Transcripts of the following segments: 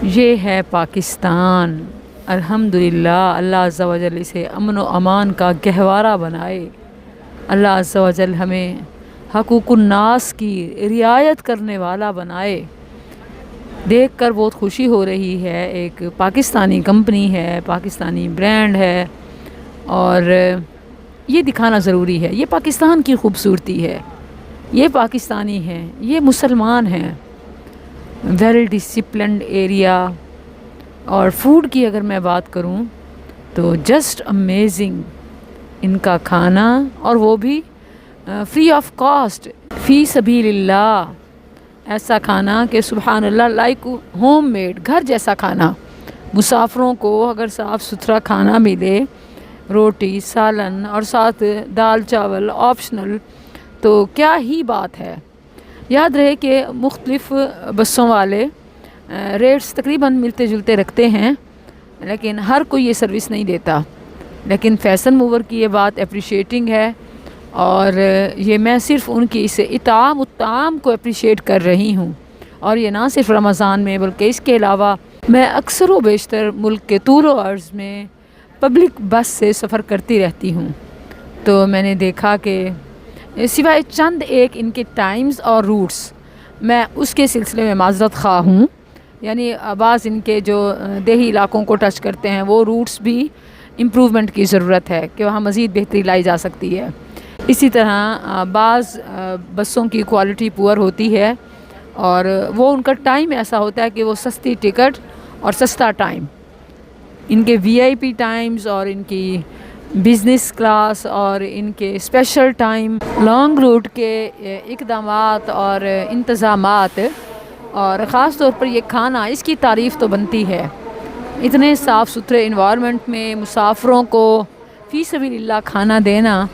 یہ ہے پاکستان، الحمدللہ۔ اللہ عز و جل اسے امن و امان کا گہوارہ بنائے۔ اللہ عز و جل ہمیں حقوق الناس کی رعایت کرنے والا بنائے۔ دیکھ کر بہت خوشی ہو رہی ہے، ایک پاکستانی کمپنی ہے، پاکستانی برانڈ ہے، اور یہ دکھانا ضروری ہے۔ یہ پاکستان کی خوبصورتی ہے، یہ پاکستانی ہیں، یہ مسلمان ہیں۔ ویل ڈسپلنڈ ایریا، اور فوڈ کی اگر میں بات کروں تو جسٹ امیزنگ ان کا کھانا، اور وہ بھی فری آف کاسٹ، فی سبیل اللہ۔ ایسا کھانا کہ سبحان اللہ، لائک ہوم میڈ، گھر جیسا کھانا۔ مسافروں کو اگر صاف ستھرا کھانا ملے، روٹی، سالن اور ساتھ دال چاول آپشنل، تو کیا ہی بات ہے۔ یاد رہے کہ مختلف بسوں والے ریٹس تقریباً ملتے جلتے رکھتے ہیں، لیکن ہر کوئی یہ سروس نہیں دیتا۔ لیکن فیشن موور کی یہ بات اپریشیٹنگ ہے، اور یہ میں صرف ان کی اس اطعام الطعام کو اپریشیٹ کر رہی ہوں۔ اور یہ نہ صرف رمضان میں بلکہ اس کے علاوہ میں اکثر و بیشتر ملک کے طول و عرض میں پبلک بس سے سفر کرتی رہتی ہوں، تو میں نے دیکھا کہ سوائے چند ایک ان کے ٹائمز اور روٹس، میں اس کے سلسلے میں معذرت خواہ ہوں، یعنی بعض ان کے جو دیہی علاقوں کو ٹچ کرتے ہیں وہ روٹس بھی امپروومنٹ کی ضرورت ہے کہ وہاں مزید بہتری لائی جا سکتی ہے۔ اسی طرح بعض بسوں کی کوالٹی پور ہوتی ہے، اور وہ ان کا ٹائم ایسا ہوتا ہے کہ وہ سستی ٹکٹ اور سستا ٹائم، ان کے وی آئی پی ٹائمز اور ان کی بزنس کلاس اور ان کے اسپیشل ٹائم، لانگ روٹ کے اقدامات اور انتظامات، اور خاص طور پر یہ کھانا، اس کی تعریف تو بنتی ہے۔ اتنے صاف ستھرے انوائرمنٹ میں مسافروں کو فی سبیل اللہ کھانا دینا،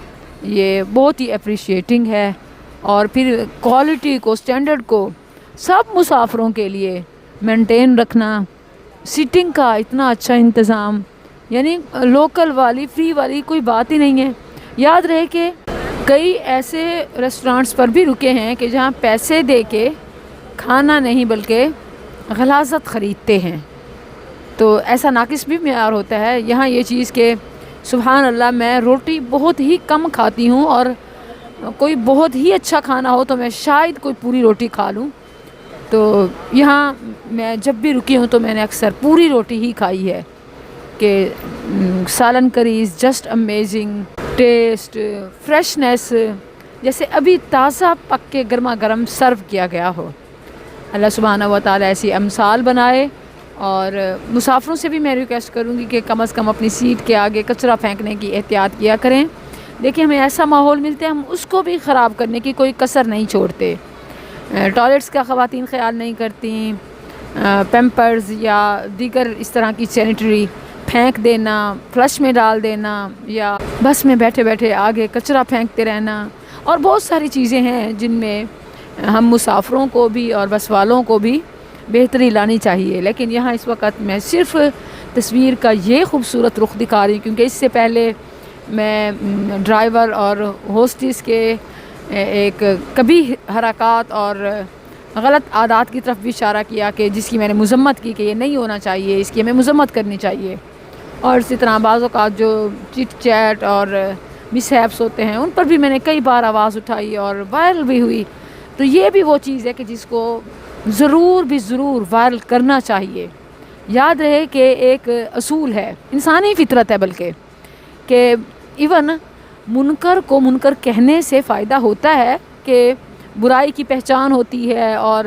یہ بہت ہی اپریشیٹنگ ہے۔ اور پھر کوالٹی کو، اسٹینڈرڈ کو سب مسافروں کے لیے مینٹین رکھنا، سیٹنگ کا اتنا اچھا انتظام، یعنی لوکل والی، فری والی کوئی بات ہی نہیں ہے۔ یاد رہے کہ کئی ایسے ریسٹورانٹس پر بھی رکے ہیں کہ جہاں پیسے دے کے کھانا نہیں بلکہ غلاظت خریدتے ہیں، تو ایسا ناقص بھی معیار ہوتا ہے۔ یہاں یہ چیز کہ سبحان اللہ، میں روٹی بہت ہی کم کھاتی ہوں، اور کوئی بہت ہی اچھا کھانا ہو تو میں شاید کوئی پوری روٹی کھا لوں۔ تو یہاں میں جب بھی رکی ہوں تو میں نے اکثر پوری روٹی ہی کھائی ہے، کہ سالن craze just amazing, test, freshness, جیسے ابھی تازہ پک کے گرما گرم سرو کیا گیا ہو۔ اللہ سبحانہ و تعالیٰ ایسی امثال بنائے، اور مسافروں سے بھی میں ریکویسٹ کروں گی کہ کم از کم اپنی سیٹ کے آگے کچرا پھینکنے کی احتیاط کیا کریں۔ دیکھیں، ہمیں ایسا ماحول ملتا ہے، ہم اس کو بھی خراب کرنے کی کوئی کسر نہیں چھوڑتے۔ ٹوائلٹس کا خواتین خیال نہیں کرتی، پیمپرز یا دیگر اس طرح کی سینیٹری پھینک دینا، فلش میں ڈال دینا، یا بس میں بیٹھے بیٹھے آگے کچرا پھینکتے رہنا، اور بہت ساری چیزیں ہیں جن میں ہم مسافروں کو بھی اور بس والوں کو بھی بہتری لانی چاہیے۔ لیکن یہاں اس وقت میں صرف تصویر کا یہ خوبصورت رخ دکھا رہی ہوں، کیونکہ اس سے پہلے میں ڈرائیور اور ہوسٹس کے ایک کبھی حرکات اور غلط عادات کی طرف بھی اشارہ کیا، کہ جس کی میں نے مذمت کی کہ یہ نہیں ہونا چاہیے، اس کی ہمیں مذمت کرنی چاہیے۔ اور اسی طرح بعض اوقات جو چٹ چیٹ اور مس ہیپس ہوتے ہیں، ان پر بھی میں نے کئی بار آواز اٹھائی اور وائرل بھی ہوئی۔ تو یہ بھی وہ چیز ہے کہ جس کو ضرور وائرل کرنا چاہیے۔ یاد رہے کہ ایک اصول ہے، انسانی فطرت ہے بلکہ، کہ ایون منکر کو منکر کہنے سے فائدہ ہوتا ہے، کہ برائی کی پہچان ہوتی ہے، اور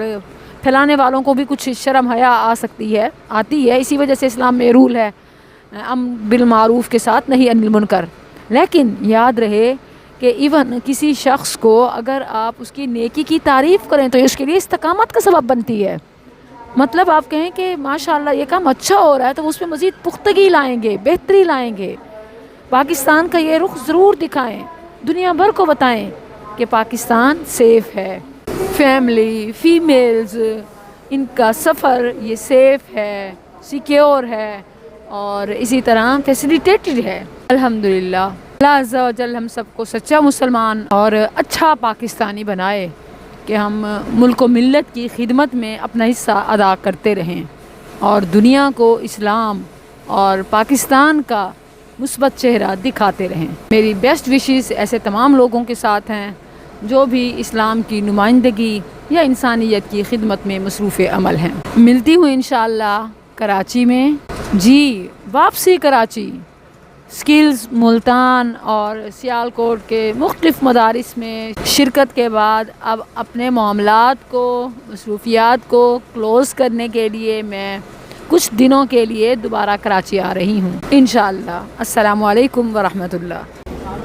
پھیلانے والوں کو بھی کچھ شرم حیا آتی ہے۔ اسی وجہ سے اسلام میں رول ہے، بالمعروف کے ساتھ نہیں عن المنکر۔ لیکن یاد رہے کہ ایون کسی شخص کو اگر آپ اس کی نیکی کی تعریف کریں تو اس کے لیے استقامت کا سبب بنتی ہے۔ مطلب آپ کہیں کہ ماشاءاللہ یہ کام اچھا ہو رہا ہے، تو اس میں مزید پختگی لائیں گے، بہتری لائیں گے۔ پاکستان کا یہ رخ ضرور دکھائیں، دنیا بھر کو بتائیں کہ پاکستان سیف ہے، فیملی، فیمیلز، ان کا سفر یہ سیف ہے، سیکیور ہے، اور اسی طرح فیسیلیٹیٹڈ ہے۔ الحمدللہ، اللہ عز و جل ہم سب کو سچا مسلمان اور اچھا پاکستانی بنائے، کہ ہم ملک و ملت کی خدمت میں اپنا حصہ ادا کرتے رہیں۔ اور دنیا کو اسلام اور پاکستان کا مثبت چہرہ دکھاتے رہیں۔ میری بیسٹ وشز ایسے تمام لوگوں کے ساتھ ہیں جو بھی اسلام کی نمائندگی یا انسانیت کی خدمت میں مصروف عمل ہیں۔ ملتی ہوں انشاءاللہ کراچی میں۔ جی واپسی کراچی، سکلز ملتان اور سیالکوٹ کے مختلف مدارس میں شرکت کے بعد اب اپنے معاملات کو، مصروفیات کو کلوز کرنے کے لیے میں کچھ دنوں کے لیے دوبارہ کراچی آ رہی ہوں انشاءاللہ۔ السلام علیکم ورحمۃ اللہ۔